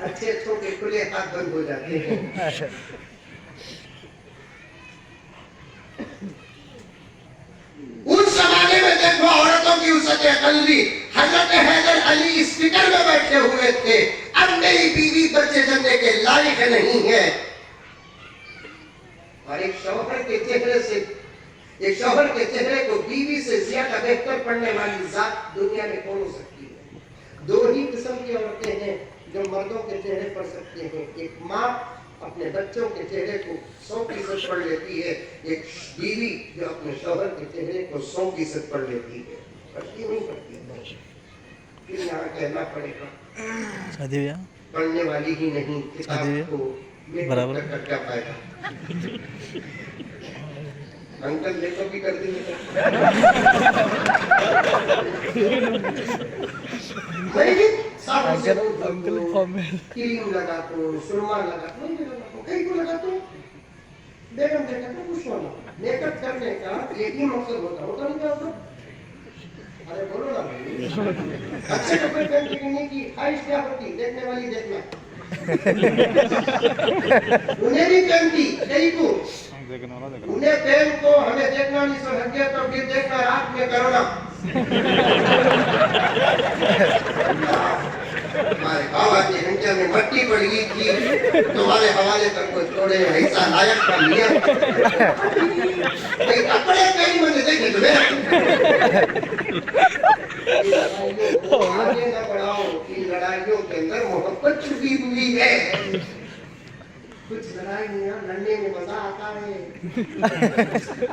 اچھے اچھوں کے کھلے ہاتھ بند ہو جاتے ہیں. اس زمانے میں دیکھو عورتوں کی وسعت قلبی. حضرت حیدر علی اس فکر میں بیٹھے ہوئے تھے اب میری بیوی بچے جننے کے لائق نہیں ہے. اور ایک شوہر کے چہرے کو بیوی سے زیادہ بہتر پڑھنے والی ذات دنیا میں کون ہو سکتی ہے؟ دو ہی قسم کی عورتیں ہیں جو مردوں کے چہرے پڑھ سکتے ہیں. ایک ماں اپنے بچوں کے چہرے کو 100% پڑھ لیتی ہے. ایک بیوی جو اپنے شوہر کے چہرے کو 100% پڑھ لیتی ہے. پڑھتی نہیں پڑھتی ہے. پھر یہاں کہنا پڑے گا پڑھنے والی ہی نہیں کتاب کو برابر کر کیا پائے گا. انکل دیکھو بھی کر دی کریم لگاتا ہوں, سرما لگاتا ہوں, کہیں کو لگاتا ہوں. بیگم دیکھا تو خوش ہونا. میک اپ کرنے کا ایک ہی مقصد ہوتا نہیں کیا ہوتا. ارے بولو نا بھائی, اچھے کپڑے پہن کے نہیں کی خواہش کیا ہوتی, دیکھنے والی دیکھنا. انہیں بھی پہنتی کئی کو, انہیں پہن کو ہمیں دیکھنا نہیں سو ہٹ گیا تو پھر دیکھنا رات میں کرونا. ہمارے بابا کی ہنچا میں مٹی پڑ گئی تھی, تمہارے حوالے تک کو چھوڑے ایسا لائق کا لیا. کپڑے کہیں مجھے دیکھے تمہیں آگے نہ بڑھاؤ. ان لڑائیوں کے اندر محبت چھپی ہوئی ہے. کچھ لڑائیاں لڑنے میں مزہ آتا ہے.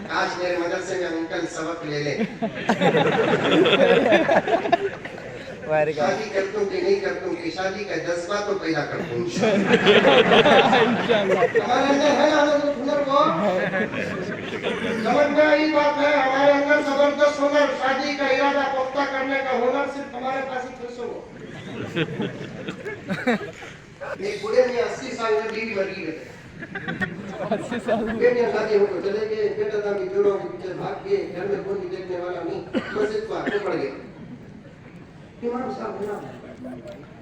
کاش میرے مدرسے میں انکل سبق لے لیں. شادی کرتوں کہ نہیں کرتوں کہ شادی کا جذبہ تو پیدا کرتوں. ہمارے اندر ہے حضرت ہنر کو سمجھ میں آئی بات ہے. ہمارے اندر زبردست ہنر, شادی کا ارادہ پختہ کرنے کا ہنر صرف ہمارے پاس ہی پھنسو ہو. ایک بڑے میں 80 سال میں بیوی مری ہے. 80 سال میں شادی ہو کر چلے گئے, بیٹا تھا کہ جوڑوں کے پیچھے بھاگ گئے, گھر میں کوئی دیکھنے والا نہیں, مسجد کو آگے پڑ گئے. امام صاحب بنا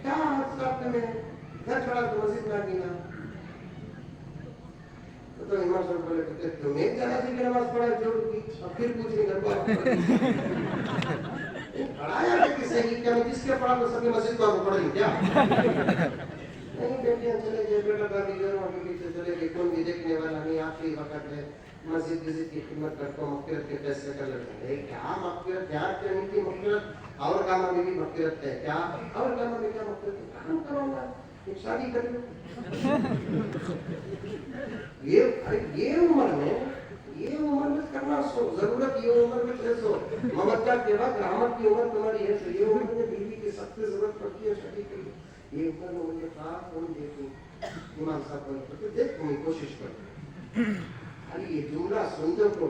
کیا صاحب میں گھر چھوڑا تو مسجد میں گیا. تو امام صاحب بولے کہ تم ایک جگہ سے کی نماز پڑھا جوڑ کی, اور پھر پوچھ رہی گھر کو پڑھایا کہ کسی کی کیا, جس کے پڑھا تو سبھی مسجد کو آگے پڑھ رہی کیا. نہیں بیٹیاں چلے گئے, بیٹا دادی گھروں کے پیچھے چلے گئے, کون بھی دیکھنے والا نہیں. آخری وقت ہے مسجد کی خدمت کرتا ہوں, مغفرت کے فیصلے کر لیتے ہیں. کیا مغفرت, کیا نہیں کی مغفرت, اور کاموں میں بھی مغفرت ہے کیا, اور کاموں میں کیا مغفرت ہے, کام کرو گا, ایک شادی کر لو. یہ عمر میں کرنا سو ضرورت, یہ عمر میں پیسو ممتا کے بعد رحمت کی عمر تمہاری ہے. یہ عمر میں بیوی کی سخت ضرورت پڑتی ہے شادی کے لیے. یہ عمر میں مجھے کہا کون دیکھوں, امام صاحب بولے دیکھ تمہیں کوشش کر. ارے یہ جملہ سن دو کو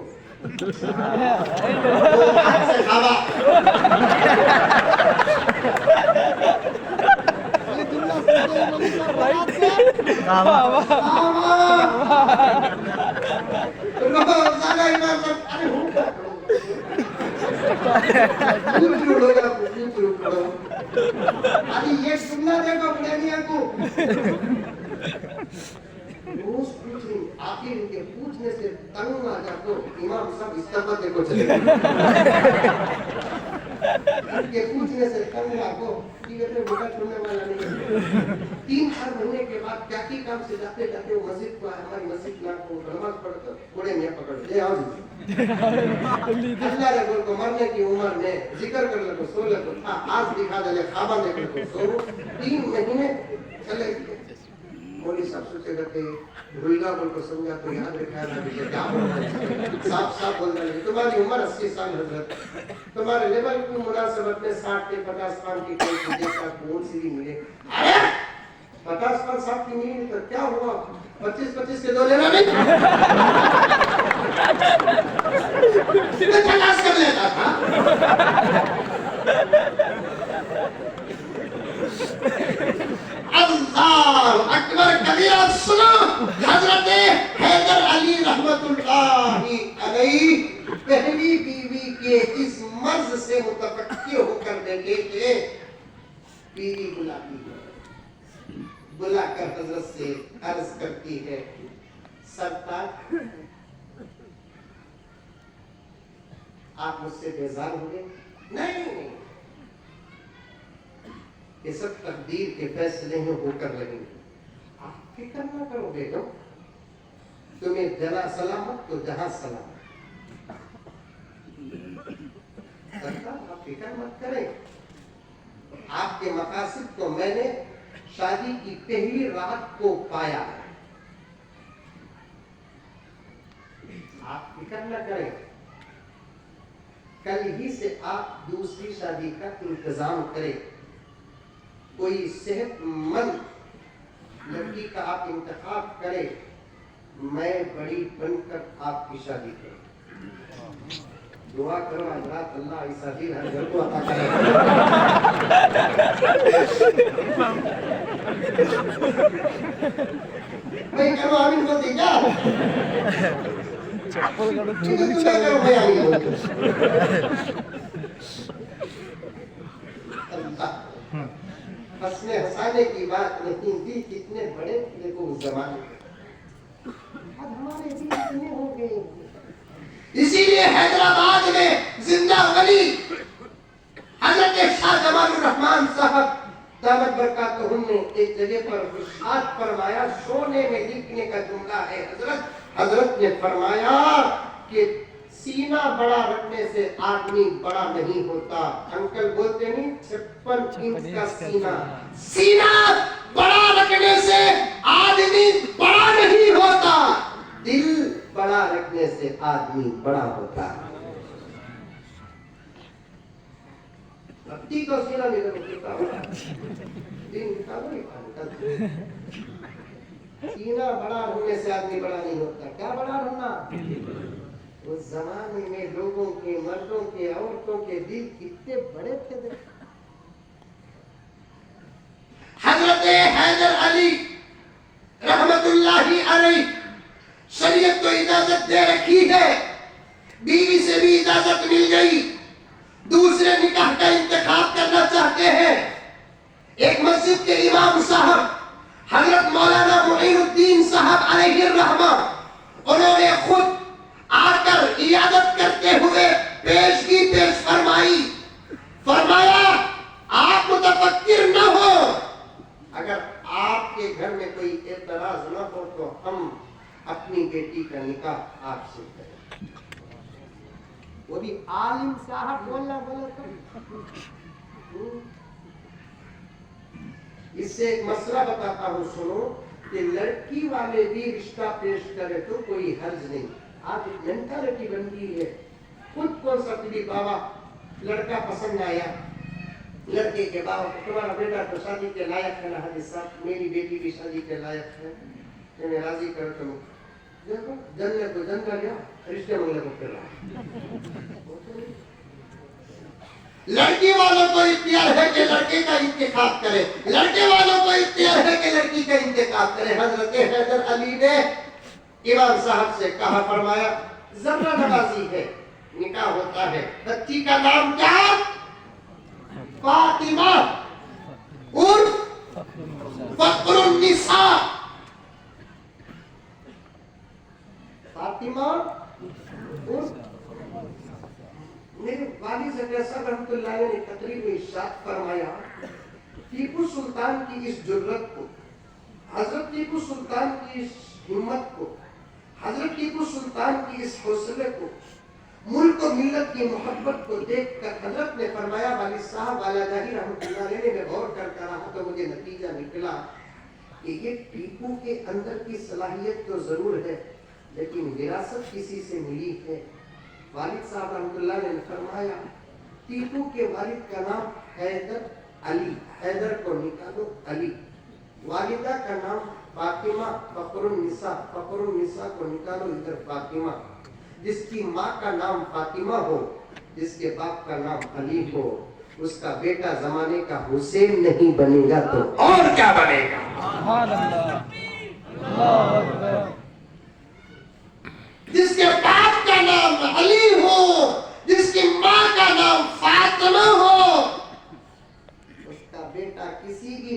یہ سننا دیکھو پلانیا کو روز پوچھ رہی, آخر ان کے پوچھنے سے تنگ آ جا تو امام صاحب استعفا دے کو چلے گئے. ان کے پوچھنے سے تنگ آ کو کہ یہ بیٹا چھوڑنے والا نہیں. 3-4 مہینے کے بعد کیا کی کام سے جاتے جاتے وہ مسجد کو آئے, ہماری مسجد میں کو نماز پڑھ کر بڑے میاں پکڑ دے آؤ اللہ رسول کو مرنے کی عمر میں ذکر کر لگو سو لگو آج دکھا دے خوابہ دے کر سو. 3 مہینے چلے گئے. مولوی صاحب سوچے گا کہ بھولگا بول کو سمجھا تو یاد رکھا نا کہ کیا بولنا ہے. صاف بولنا ہے تمہاری عمر 80 سال حضرت, تمہارے لیول کی مناسبت میں 60 کے 50 سال کی کوئی جیسا کون سی بھی ملے. 50 سال 60 کی ملی تو کیا ہوا, 25 کے 2 لینا نہیں تلاش کر لیتا تھا. اللہ اکبر کبیرہ. سنو حضرت حیدر علی رحمت اللہ علیہ پہلی بیوی کے اس مرض سے متفکر بیٹے تھے بیوی بلاتی ہے, بلا کر حضرت سے عرض کرتی ہے سرکار آپ مجھ سے بیزار ہو گئے؟ نہیں, یہ سب تقدیر کے فیصلے میں ہو کر لگیں گے, آپ فکر نہ کرو بیٹو, تمہیں جلا سلامت تو جہاں سلامت. سرکار آپ فکر مت کریں, آپ کے مقاصد کو میں نے شادی کی پہلی رات کو پایا, آپ فکر نہ کریں, کل ہی سے آپ دوسری شادی کا انتظام کریں, کوئی صحت مند لڑکی کا آپ انتخاب کریں, میں بڑی بن کر آپ کی شادی کروں. دعا کرو حضرات اللہ ایسا دین ہر گھر کو عطا کرے. بھائی کرو آمین بولتے کیا؟ کرو بھائی آمین بولتے. ہنسنے ہنسانے کی بات نہیں تھی, کتنے بڑے دیکھو اس زمانے میں, اب ہمارے بھی اتنے ہو گئے. اسی لیے حیدرآباد میں زندہ ولی حضرت شاہ جمال الرحمن صاحب دامت برکاتہم نے ایک جگہ پر ارشاد فرمایا, سونے میں لکھنے کا جملہ ہے, حضرت نے فرمایا کہ سینہ بڑا رکھنے سے آدمی بڑا نہیں ہوتا. انکل بولتے نہیں 56 انچ کا سینہ, سینہ بڑا رکھنے سے آدمی بڑا نہیں ہوتا, دل بڑا رکھنے سے آدمی بڑا ہوتا ہے. ابھی تو سینہ نہیں رکھتا ہوتا, دن کا نہیں پانتا. سینہ بڑا رکھنے سے آدمی بڑا نہیں ہوتا. کیا بڑا رہنا؟ اس زمانے میں لوگوں کے, مردوں کے, عورتوں کے دل کتنے بڑے تھے. حضرت حیدر علی رحمت اللہ علیہ شریعت تو اجازت دے رکھی ہے, بیوی سے بھی اجازت مل گئی, دوسرے نکاح کا انتخاب کرنا چاہتے ہیں. ایک مسجد کے امام صاحب حضرت مولانا معین الدین صاحب علیہ الرحمہ, انہوں نے خود آ کر عیادت کرتے ہوئے پیشگی پیش فرمائی, فرمایا آپ متفکر نہ ہو, اگر آپ کے گھر میں کوئی اعتراض نہ ہو تو ہم اپنی بیٹی کا نکاح آپ سے کریں. وہ بھی عالم صاحب بولنا بولا کر. اس سے ایک مسئلہ بتاتا ہوں سنو, کہ لڑکی والے بھی رشتہ پیش کرے تو کوئی حرج نہیں. آج مینٹالٹی بن گئی ہے, خود کو سبھی بابا لڑکا پسند آیا, لڑکے کے بابا تمہارا بیٹا تو شادی کے لائق ہے نا حدیث صاحب, میری بیٹی بھی شادی کے لائق ہے, میں راضی کر تم دیکھو جننے کو جن کر گیا, رشتے منگلے کو پھر رہا. لڑکی والوں کو اختیار ہے کہ لڑکے کا انتخاب کرے, لڑکے والوں کو اختیار ہے کہ لڑکی کا انتخاب کرے. حضرت حیدر علی نے امام صاحب سے کہا, فرمایا ذرہ نوازی ہے, نکاح ہوتا ہے, بچی کا نام کیا؟ فاطمہ عرف فخر النساء. فاطمہ عرف میرے والد صاحب رحمۃ اللہ علیہ نے تقریر میں ارشاد فرمایا, ٹیپو سلطان کی اس جرت کو, حضرت ٹیپو سلطان کی اس ہمت کو, حضرت ٹیپو سلطان کی اس حوصلے کو, ملک و ملت کی محبت کو دیکھ کر حضرت نے فرمایا, والد صاحب والا جاہی رحمۃ اللہ علیہ نے, میں غور کرتا رہا تو مجھے نتیجہ نکلا کہ یہ ٹیپو کے اندر کی صلاحیت تو ضرور ہے, لیکن وراثت کسی سے ملی ہے. والد صاحب رحمۃ اللہ نے فرمایا ٹیپو کے والد کا نام حیدر علی, حیدر کو نکالو علی, والدہ کا نام فاطمہ فخر النساء, فخر النساء کو نکالو ادھر فاطمہ. جس کی ماں کا نام فاطمہ ہو, جس کے باپ کا نام علی ہو, اس کا بیٹا زمانے کا حسین نہیں بنے گا تو اور کیا بنے گا. جس کے باپ کا نام علی ہو, جس کی ماں کا نام فاطمہ ہو,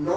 9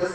10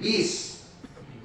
20,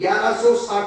1160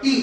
3,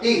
3।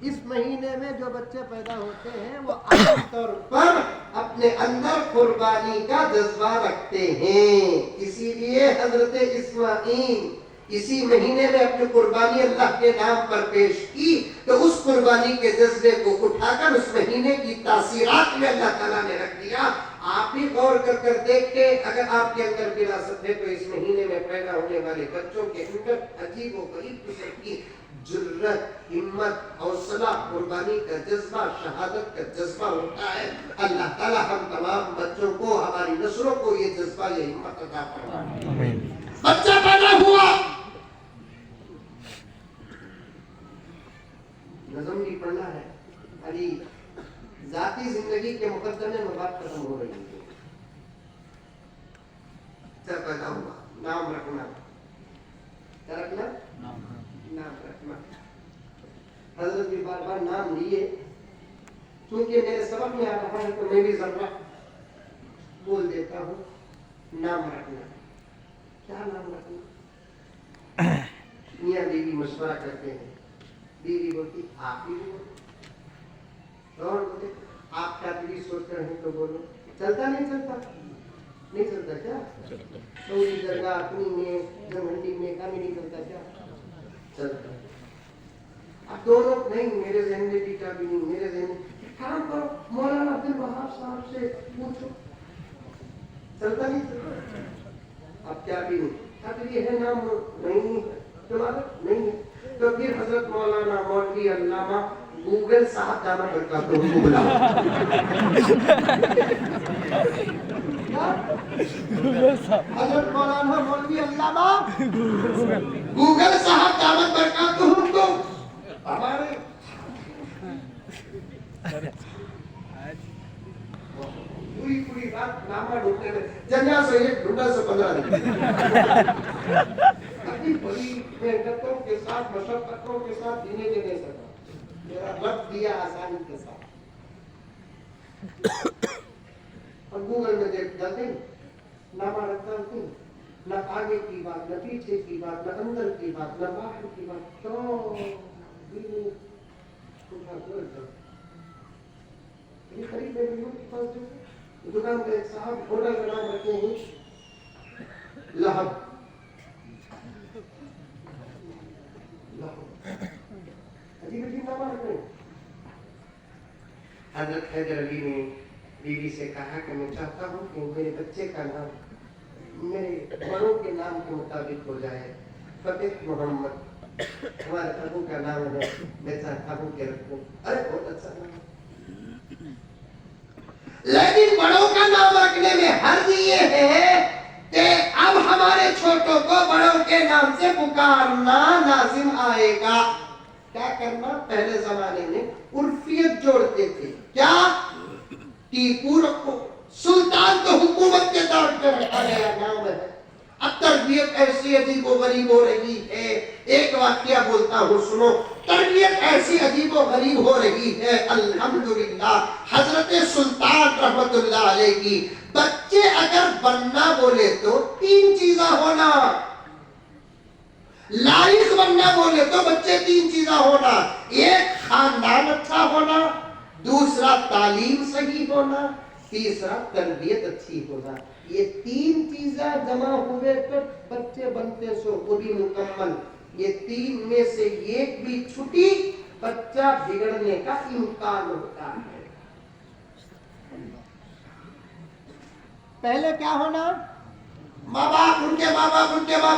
اس مہینے میں جو بچے پیدا ہوتے ہیں وہ عام طور پر اپنے اندر قربانی کا جذبہ رکھتے ہیں، اسی لیے حضرت اسماعیل اسی مہینے میں اپنی قربانی اللہ کے نام پر پیش کی تو اس قربانی کے جذبے کو اٹھا کر اس مہینے کی تاثیرات میں اللہ تعالیٰ نے رکھ دیا۔ آپ بھی غور کر دیکھیں، اگر آپ کے اندر وراثت ہے تو اس مہینے میں پیدا ہونے والے بچوں کے اندر عجیب و غریب قسم کی جرت، ہمت، حوصلہ، قربانی کا جذبہ، شہادت کا جذبہ ہوتا ہے۔ اللہ تعالیٰ ہم تمام بچوں کو، ہماری نسلوں کو یہ جذبہ، یہ ہمت عطا فرمائے۔ بچہ پیدا ہوا، نظم بھی پڑھنا ہے، ابھی ذاتی زندگی کے مقدمے میں بات ختم ہو رہی ہے۔ بچہ پیدا ہوا، نام رکھنا، کیا رکھنا؟ نام رکھنا۔ حضرت بھی بار بار نام لیے، چونکہ میرے سبق میں آ رہا ہے تو میں بھی ذرا بول دیتا ہوں۔ نام رکھنا، کیا نام رکھنا؟ میاں بیوی مشورہ کرتے ہیں، بیوی بولتی آپ ہی بولو، شوہر بولتے آپ کیا بیوی سوچ رہے ہیں تو بولو۔ چلتا نہیں چلتا؟ نہیں چلتا کیا؟ کوئی جگہ اپنی میں جمنڈی میں کام ہی نہیں چلتا کیا؟ چلتا۔ اب دونوں نہیں، میرے ذہن میں بھی کیا بھی نہیں، میرے ذہن میں کام کرو، مولانا عبد الوہاب صاحب سے پوچھو۔ چلتا نہیں چلتا؟ اب کیا بھی نہیں، اب یہ ہے نام نہیں تمہارا نہیں ہے تو پھر حضرت مولانا مولوی علامہ گوگل صاحب جانا پڑتا تو ان کو بلاؤ۔ حضرت مولانا مولوی علامہ گوگل صاحب دعوت برکات ان کو ہمارے پوری رات نامہ ڈھونڈتے ہیں، جنیا سے ایک ڈھونڈا سے 15 دن، ابھی بڑی محنتوں کے ساتھ مشقتوں کے ساتھ جینے کے نہیں سکتا، میرا رب دیا آسانی کے ساتھ۔ اور گوگل میں دیکھ جاتے ہیں، نامہ رکھتا ہوں، نہ آگے کی بات، نہ پیچھے کی بات، نہ اندر کی بات، نہ باہر کی بات، تو یہ قریب ہے کے پاس جو دکان کا ایک صاحب ہوٹل کا نام رکھتے ہیں لہب، عجیب عجیب نام رکھتے ہیں۔ حضرت حیدر علی نے بیوی سے کہا کہ میں چاہتا ہوں کہ میرے بچے کا نام میرے بڑوں کے نام کے مطابق ہو جائے، فتح محمد ہمارے ابو کا نام ہے، میں چاہتا ہوں کہ رکھوں۔ ارے بہت اچھا نام، لیکن بڑوں کا نام رکھنے میں حرج یہ ہے کہ اب ہمارے چھوٹوں کو بڑوں کے نام سے پکارنا لازم آئے گا۔ کیا کرنا؟ پہلے زمانے میں عرفیت جوڑتے تھے، کیا؟ ٹیپو رکھو، سلطان تو حکومت کے طور پہ رکھا گیا نام ہے۔ اب تربیت ایسی عجیب و غریب ہو رہی ہے، ایک واقعہ بولتا ہوں سنو، تربیت ایسی عجیب و غریب ہو رہی ہے، الحمدللہ حضرت سلطان رحمت اللہ علیہ کی بچے اگر بننا بولے تو 3 چیزاں ہونا، لائق بننا بولے تو بچے 3 چیزاں ہونا، ایک خاندان اچھا ہونا، دوسرا تعلیم صحیح ہونا، تیسرا تربیت اچھی ہونا۔ یہ 3 چیزیں جمع ہوئے تو بچے بنتے سو وہ بھی مکمل، یہ 3 میں سے ایک بھی چھٹی بچہ بگڑنے کا امکان ہوتا ہے۔ پہلے کیا ہونا؟ ماں باپ، ان کے ماں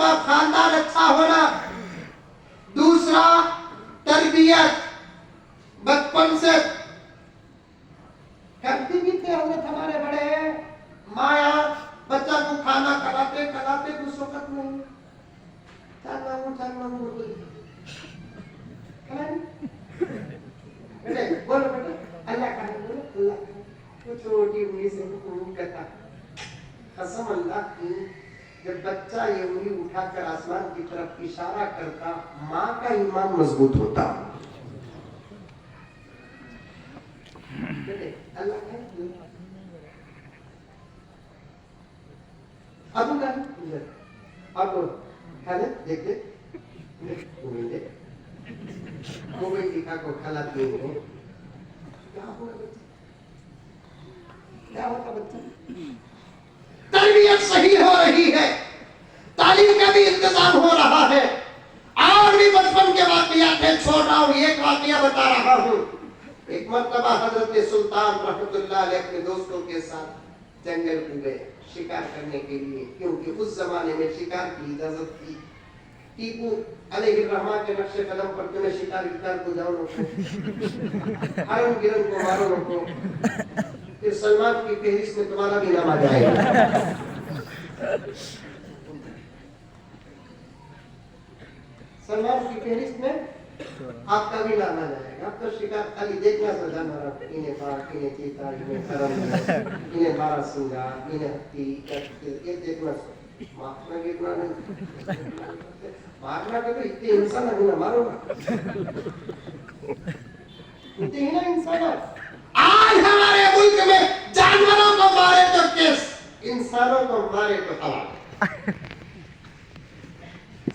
باپ خاندان اچھا ہونا، دوسرا تربیت، بچپن سے کرتی بھی تھے حضرت ہمارے بڑے مایا بچہ کو کھانا کھلاتے کچھ وقت نہیں، بولو بیٹا اللہ کا اللہ کا، چھوٹی انگلی سے حکم کرتا، قسم اللہ کی جب بچہ یہ انگلی اٹھا کر آسمان کی طرف اشارہ کرتا، ماں کا ایمان مضبوط ہوتا۔ اللہ کا ابو کا اب دیکھتے موبائل ٹکا کو کھلاتی ہوں. کیا ہوگا بچہ؟ کیا ہوگا بچہ؟ تربیت صحیح ہو رہی ہے, تعلیم کا بھی انتظام ہو رہا ہے, اور بھی بچپن کے واقعات ہیں. چھوڑ رہا ہوں, ایک واقعہ بتا رہا ہوں. ایک مرتبہ حضرت سلطان رحمۃ اللہ علیہ اپنے دوستوں کے ساتھ جنگل میں گئے شکار کرنے کے لیے, کیونکہ اس زمانے میں شکار کی اجازت تھی. ٹیپو علیہ الرحمہ کے نقش قدم پر تمہیں شکار کو جاؤ رکھو, ہرن گرن کو مارو رکھو, پھر سلمان کی فہرست میں تمہارا بھی نام آ جائے گا. سلمان کی فہرست میں آپ کا بھی نام آ جائے گا. اب تو شکار خالی دیکھنا سا جانور, انہیں باغ, انہیں چیتا, انہیں خرم, انہیں بارہ سنگا, انہیں ہتھی, یہ دیکھنا سا. مارنا کتنا نہیں, مارنا کہ تو اتنے انسان ابھی نہ مارو نا, اتنے ہی نا انسان. آج ہمارے ملک میں جانوروں کو مارے تو کیس, انسانوں کو مارے تو حوالے.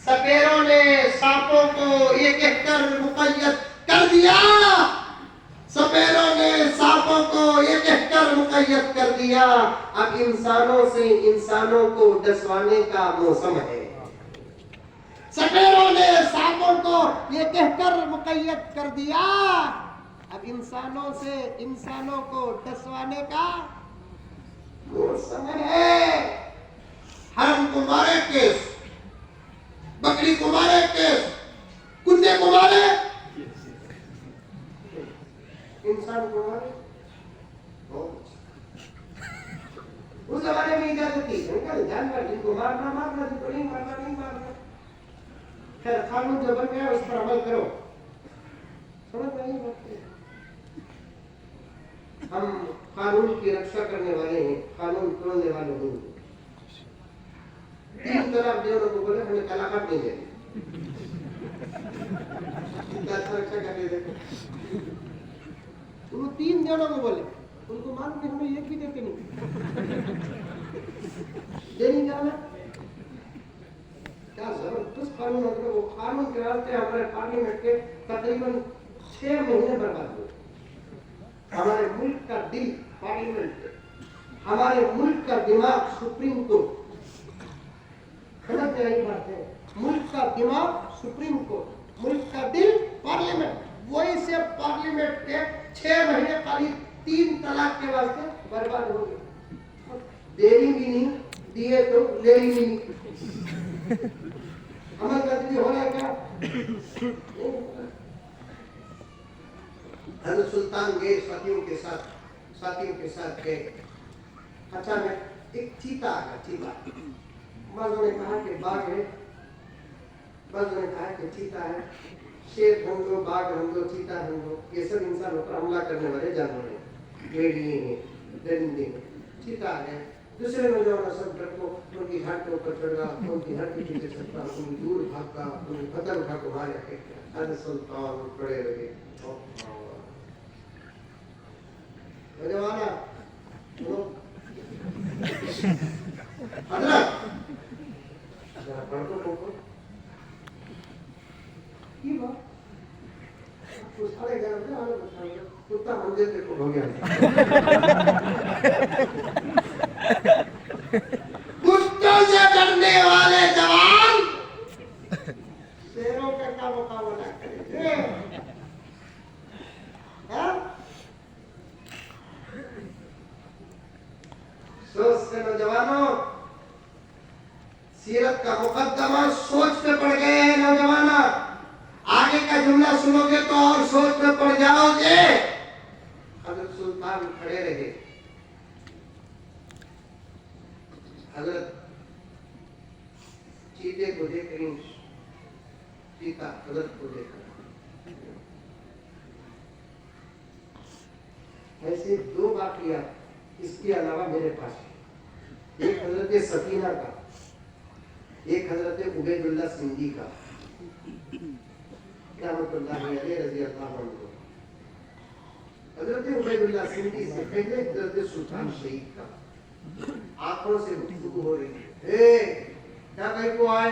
سپیروں نے سانپوں کو یہ کہہ کر مقید کر دیا, سپیروں نے سانپوں کو یہ کہہ کر مقید کر دیا, اب انسانوں سے انسانوں کو ڈسوانے کا موسم ہے. سپیروں نے سانپوں کو یہ کہہ کر مقید کر دیا, اب انسانوں سے انسانوں کو ڈسوانے کا موسم ہے. حرم کو مارے کیس, بکری کو مارے کیس, کتے کو مارے, انسان کو مارے. اس زمانے میں اجازت تھی, جانور جن کو مارنا مارنا, جن کو نہیں مارنا نہیں مارنا. خیر قانون جو بن گیا اس پر عمل کرو. سمجھ نہیں بات, ہم قانون کی رکشا کرنے والے ہیں, قانون توڑنے والے نہیں. 3 طلاق دینے کو بولے ہمیں طلاقات نہیں دے, رکشا کر کے دیکھو. ان 3 دینے کو بولے, ان کو معلوم کہ ہمیں ایک بھی دیتے نہیں, دینی جانا. کیا زبردست قانون ہوگا. وہ قانون کے راستے ہمارے پارلیمنٹ کے تقریباً 6 مہینے برباد ہوئے. ہمارے ملک کا دل پارلیمنٹ, ہمارے ملک کا دماغ سپریم کورٹ. غلط نہیں بات ہے, ملک کا دماغ سپریم کورٹ, ملک کا دل پارلیمنٹ. وہی سے پارلیمنٹ کے 6 مہینے خالی 3 طلاق کے واسطے برباد ہو گئے. دینی بھی نہیں, دیے تو لینی بھی نہیں. عمل کرتی ہو رہا ہے کیا؟ حضرت سلطان گئے ساتھیوں کے ساتھ گئے. اچانک ایک چیتا آ گیا. چیتا, بعضوں نے کہا کہ باغ ہے, بعضوں نے کہا کہ چیتا ہے. شیر ڈھونڈو, باغ ڈھونڈو, چیتا ڈھونڈو, یہ سب انسانوں پر حملہ کرنے والے جانور ہیں, بھیڑیے ہیں, درندے ہیں. چیتا آ گئے. دوسرے نوجوان سب ڈرکو, ان کی گھاٹ کے اوپر چڑھ گیا, ان کی ہر کی پیچھے چڑھتا, ان کی دور بھاگتا, ان کی پتھر اٹھا کو مارے. حضرت سلطان کھڑے رہے. نوجوانا سنو, حضرت ذرا پڑھ دو کو کی بات. تو سارے گھر میں آنے بتائیں, کتا منزل پہ ہو گیا. کتوں سے ڈرنے والے جوان شیروں کا کیا مقابلہ کریں گے؟ سوچ سے نوجوانوں, سیرت کا مقدمہ سوچ پہ پڑ گئے ہیں نوجوانوں. آگے کا جملہ سنو گے تو اور سوچ پہ پڑ جاؤ گے. حضرت سلطان کھڑے رہے. حضرت چیتے کو دیکھ رہی, چیتا حضرت کو دیکھ رہا. ایسے 2 واقعات اس کے علاوہ میرے پاس ہے. ایک حضرت سفینہ کا, ایک حضرت عبید اللہ سندھی کا رحمۃ اللہ علیہ رضی اللہ عنہ. حضرت عبید اللہ سندھی سے پہلے حضرت سلطان شہید کا آنکھوں سے گفتگو ہو رہی ہے. کیا کہیں کو آئے,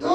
2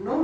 9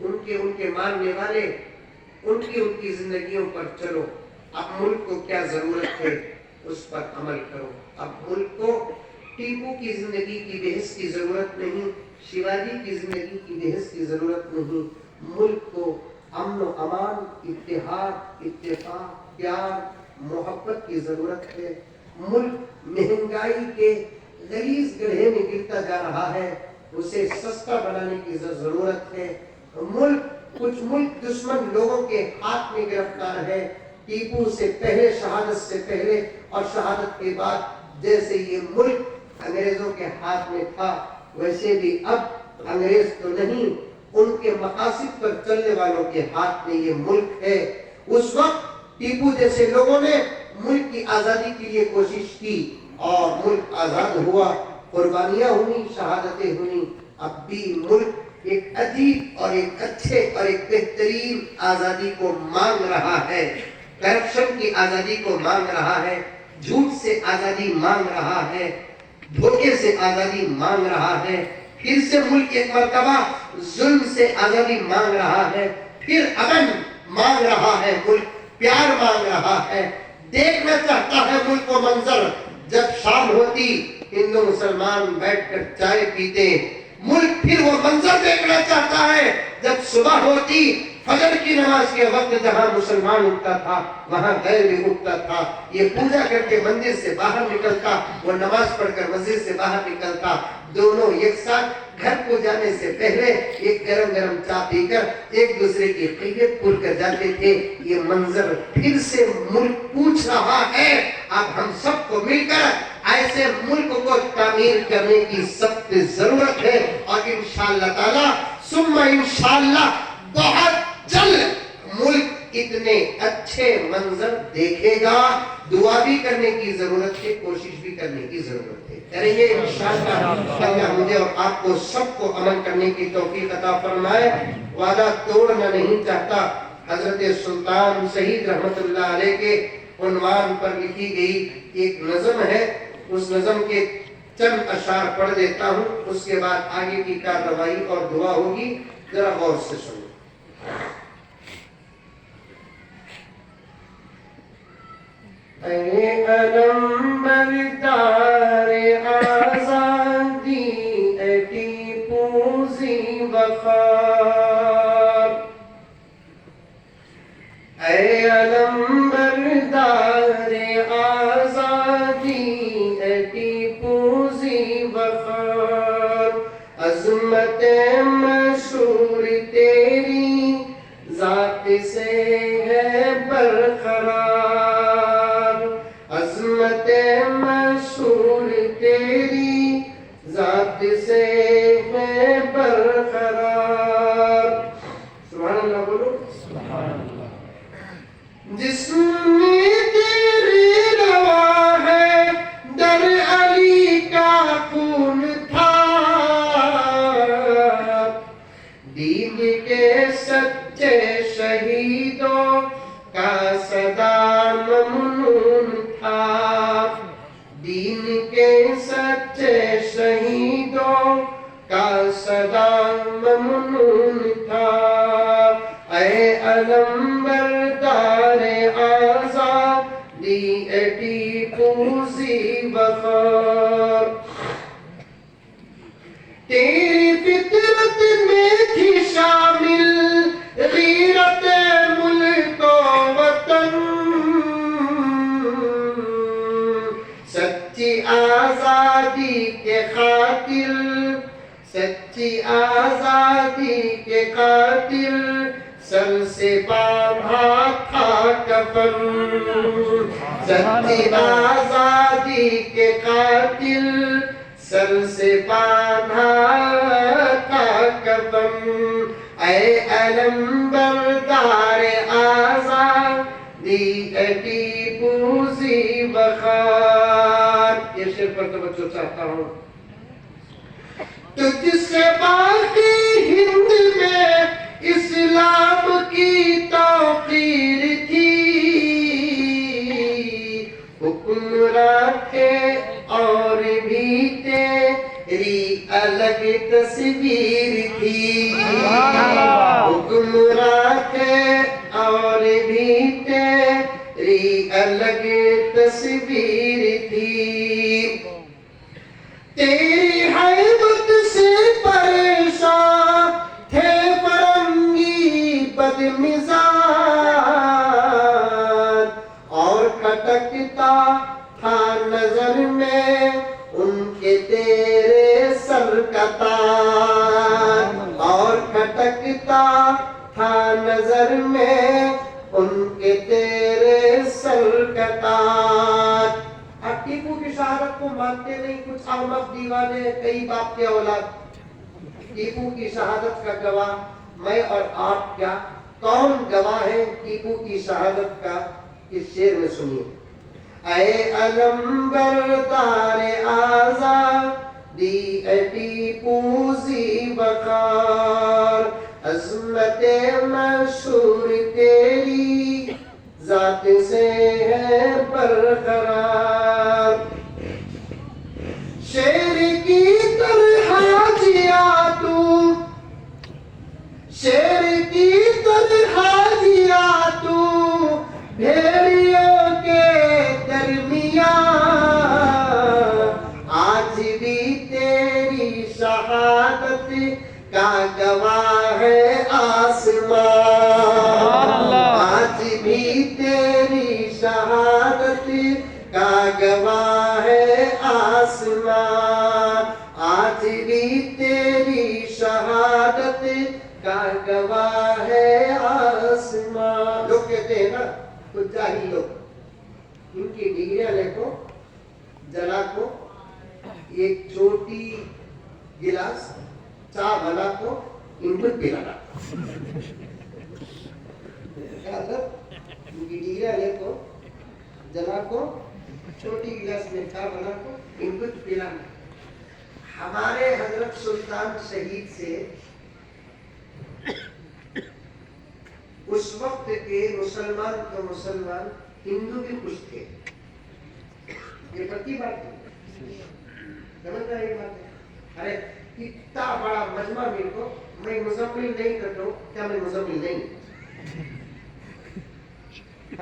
ان کے ماننے والے ان کی زندگیوں پر چلو. اب ملک کو کیا ضرورت ہے اس پر عمل کرو. اب ملک کو ٹیپو کی زندگی کی بحث کی ضرورت نہیں, شیواجی کی زندگی کی بحث کی ضرورت نہیں. ملک کو امن و امان, اتحاد, اتفاق, پیار, محبت کی ضرورت ہے. ملک مہنگائی کے غلیظ گڑھے میں گرتا جا رہا ہے, اسے سستا بنانے کی ضرورت ہے. کچھ ملک دشمن لوگوں کے ہاتھ میں گرفتار ہے. ٹیپو سے پہلے, شہادت سے پہلے اور شہادت کے بعد جیسے یہ ملک انگریزوں کے ہاتھ میں تھا, ویسے بھی اب انگریز تو نہیں, ان کے مقاصد پر چلنے والوں کے ہاتھ میں یہ ملک ہے. اس وقت ٹیپو جیسے لوگوں نے ملک کی آزادی کے لیے کوشش کی اور ملک آزاد ہوا, قربانیاں ہوئی, شہادتیں ہوئی. اب بھی ملک ایک عجیب اور ایک اچھے اور ایک بہترین آزادی کو مانگ رہا ہے. کرپشن کی آزادی کو مانگ رہا ہے, جھوٹ سے آزادی مانگ رہا ہے, دھوکے سے آزادی مانگ رہا ہے. پھر سے ملک ایک مرتبہ ظلم سے آزادی مانگ رہا ہے, پھر امن مانگ رہا ہے, ملک پیار مانگ رہا ہے. دیکھنا چاہتا ہے ملک کو منظر جب شام ہوتی ہندو مسلمان بیٹھ کر چائے پیتے. ملک پھر وہ منظر دیکھنا چاہتا ہے جب صبح ہوتی فجر کی نماز کے وقت جہاں مسلمان اٹھتا تھا وہاں غیر بھی اٹھتا تھا. یہ پوجا کر کے مندر سے باہر نکلتا, وہ نماز پڑھ کر مسجد سے باہر نکلتا. دونوں ایک ساتھ گھر کو جانے سے پہلے ایک گرم گرم چائے پی کر ایک دوسرے کی خیریت پوچھ کر جاتے تھے. یہ منظر پھر سے ملک پوچھ رہا ہے. اب ہم سب کو مل کر ایسے ملک کو تعمیر کرنے کی سخت ضرورت ہے, اور انشاءاللہ تعالی ثم انشاءاللہ بہت جلد ملک اتنے اچھے منظر دیکھے گا. دعا بھی کرنے کی ضرورت ہے, کوشش بھی کرنے کی ضرورت ہے. کریں گے انشاءاللہ. اللہ مجھے اور آپ کو سب کو عمل کرنے کی توفیق عطا فرمائے. وعدہ توڑنا نہیں چاہتا. حضرت سلطان سعید رحمت اللہ علیہ کے عنوان پر لکھی گئی ایک نظم ہے, اس نظم کے چند اشعار پڑھ دیتا ہوں, اس کے بعد آگے کی کارروائی اور دعا ہوگی. ذرا غور سے سنو. اے علم بردار آزادی, اے ٹیپو ذی وقار, اے علم بردار آزادی, اے ٹیپو ذی وقار. عظمت مشہور تیری ذات سے ہے برقرار, عظمت مشہور تیری ذات سے ہے برقرار. سبحان اللہ بولو. سبحان اللہ. جس میں تیری روا ہے در علی کا خون تھا, دین کے سچے شہیدوں کا صدا ممنون تھا, دین کے سچے شہیدوں کا صدا ممنون تھا. اے علم بردار آزادی, اے ٹیپو ذی وقار. تیری فطرت میں تھی شامل غیرت ملک و وطن, سچی آزادی کے خاطر, سچی آزادی کے خاطر سر سے باندھا تھا کفن, سچی آزادی کے خاطر سر سے باندھا تھا کفن. اے علم بردار آزادی, اے ٹیپو ذی وقار. یہ شعر پر توجہ چاہتا ہوں. تجھ سے باقی ہند میں اسلام کی توقیر تھی, حکمراں تھے اور بھی تیری الگ تصویر تھی, بد مزاج اور کھٹکتا تھا نظر میں ان کے تیرے سر کا تاج اور کھٹکتا تھا نظر میں ان کے تیرے سر کا تاج. ٹیپو کی شہادت کو مانتے نہیں کچھ احمق دیوانے کئی باپ کے اولاد. ٹیپو کی شہادت کا گواہ میں اور آپ کیا کون گواہ ہے ٹیپو کی شہادت کا؟ اس شعر میں سنیے. اے علم بردار آزادی اے ٹیپو زی وقار عظمت مشہور تیری ذات سے ہے برقرار. شیر کی طرح جیا تو شیر کی طرح جیا تو بھیڑیوں کے درمیان آج بھی تیری شہادت کا گواہ ہے آسمان. آج بھی تیری شہادت کا گواہ ہے آسمان. آج بھی تیری شہادت کا گواہ ہے آسمان. لوگ کہتے ہیں نا کچھ جاہل لوگ ان کی ڈگریاں لکھو جلا کو ایک چھوٹی گلاس چا بنا کو ان کو پلانا. ان کی ڈگریاں لکھو جلا کو چھوٹی گلاس میں چا بنا کو ان کو پلانا. ہمارے حضرت سلطان شہید سے اس وقت کے مسلمان تو مسلمان ہندو بھی خوش تھے. یہ پکی بات ہے سمجھ رہا ہے یہ بات ہے. ارے اتنا بڑا مجمع میرے کو میں مزمل نہیں کرتا ہوں کیا میں مزمل نہیں.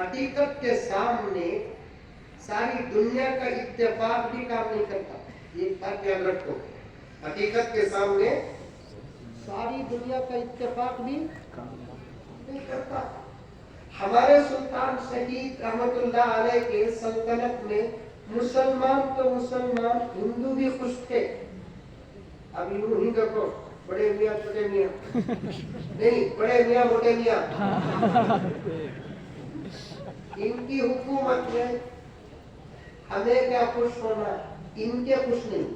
حقیقت کے سامنے ساری دنیا کا اتفاق بھی کام نہیں کرتا. یہ بات یاد رکھو. حقیقت کے سامنے ساری دنیا کا اتفاق بھی نہیں کرتا. ہمارے سلطان شہید رحمت اللہ علیہ کے سلطنت میں مسلمان تو مسلمان ہندو بھی خوش تھے. اب یوں ہی دیکھو بڑے میاں چھوٹے میاں نہیں بڑے میاں موٹے میاں ان کی حکومت میں ہمیں کیا خوش ہونا ان کے خوش نہیں.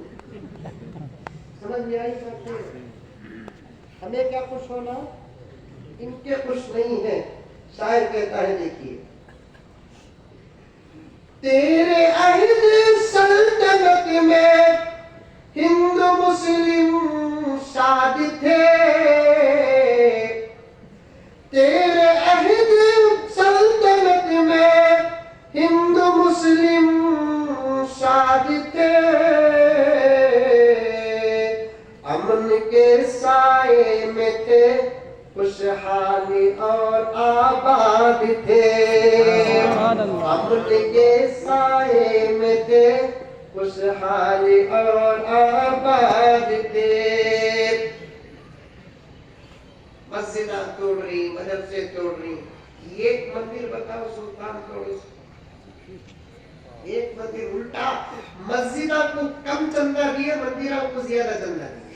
سمجھ میں آئی بات ہے؟ ہمیں کیا خوش ہونا ان کے خوش نہیں ہے. شاعر کہتا ہے دیکھیے تیرے عہد سلطنت میں ہندو مسلم شاد تھے. تیرے عہد سلطنت میں ہندو مسلم شاد تھے. امن کے سائے میں تھے خوشحالی اور آباد تھے. امن کے سائے میں تھے خوشحالی اور آباد تھے. مسجداں توڑ رہی مدرسے توڑ رہی. ایک مندر بتاؤ سلطان توڑے ایک مندر الٹا مسجداں کو کم چندہ دیے مندروں کو زیادہ چندہ دیے.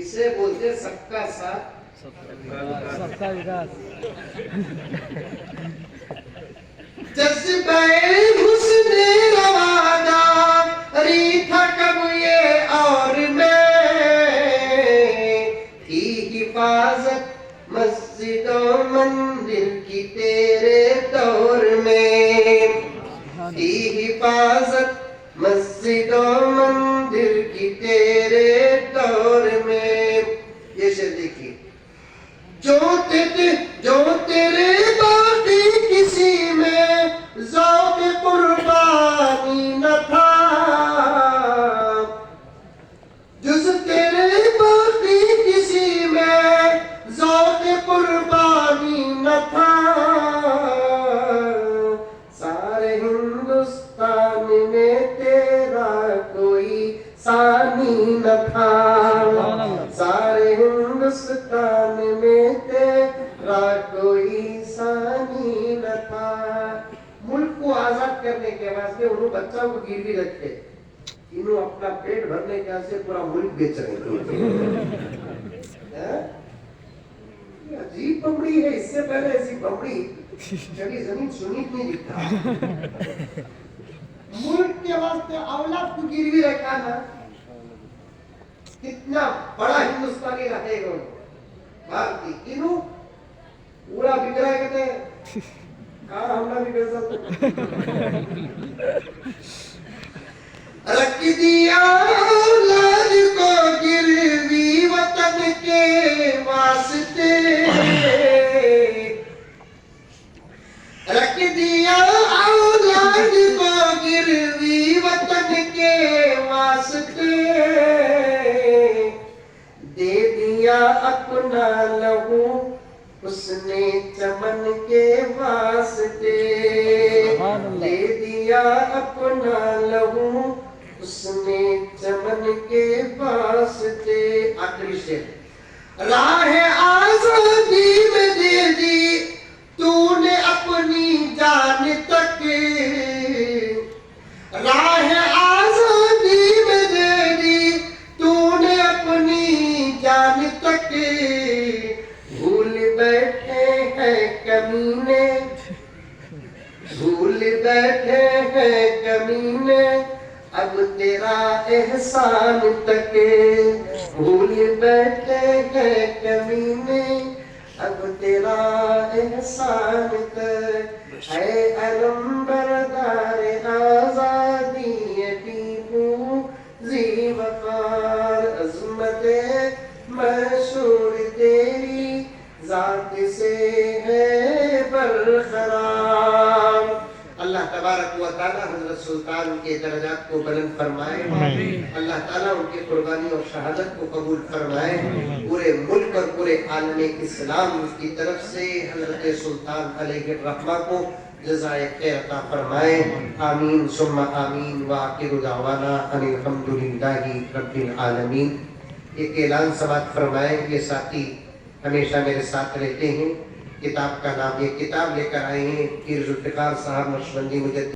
اسے بولتے سب کا ساتھ سب کا وکاس. جذبہ حسن رواداری تھا کب یہ اور میں تھی حفاظت مسجد و مندر کی تیرے دور میں. تھی حفاظت مسجد و مندر کی تیرے دور میں. یہ شعر دیکھیے جو تیرے باقی کسی میں ذوق قربانی نہ تھا. جز تیرے باقی کسی میں ذوق قربانی نہ تھا. سارے ہندوستان میں تیرا کوئی ثانی نہ تھا. سارے ہندوستان گورستان میں تیرا کوئی ثانی نہ تھا. ملک کو آزاد کرنے کے واسطے انہوں بچوں کو گروی رکھتے, انہوں اپنا پیٹ بھرنے کے واسطے پورا ملک بیچ رہے ہیں. عجیب بمڑی ہے, اس سے پہلے ایسی بمڑی کبھی زمین سنی نہیں دکھتا. ملک کے واسطے اولاد کو گروی رکھا نا, کتنا بڑا ہندوستانی رہے گا بھارتی. انہوں پورا بکرا کہتے ہیں, کہاں حملہ بھی کر سکتے. رکھ دیا اولاد کو گروی وطن کے واسطے, رکھ دیا اولاد کو گروی وطن کے واسطے, دے دیا اپنا لہو اس نے چمن کے واسطے, دے دیا اپنا لہو اس نے چمن کے واسطے. آخری شعر. راہ آزادی میں دے دی تو نے اپنی جان تک, راہ آزادی میں دے دی تو نے اپنی جان تک, بھول بیٹھے ہیں کمینے, بھول بیٹھے ہیں کمینے اب تیرا احسان تک, بھول بیٹھے ہیں کمینے اب تیرا احسان تک. اے علم بردار آزادی ٹیپو ذی وقار, عظمت مشہور تیری ذات سے ہے برقرار. اللہ تبارک و تعالی حضرت سلطان کے درجات کو بلند فرمائے, اللہ تعالیٰ ان کی قربانی اور شہادت کو قبول فرمائے. پورے ملک اور پورے عالم اسلام کی طرف سے حضرت سلطان علیہ الرحمہ کو جزائے خیر عطا فرمائے. آمین ثم آمین. وآخر دعوانا ان الحمدللہ رب العالمین. ایک اعلان سماعت فرمائے. یہ ساتھی ہمیشہ میرے ساتھ رہتے ہیں. کتاب کا نام, یہ کتاب لے کر آئے ہیں پیر ذوالفقار صاحب نقشبندی مجدد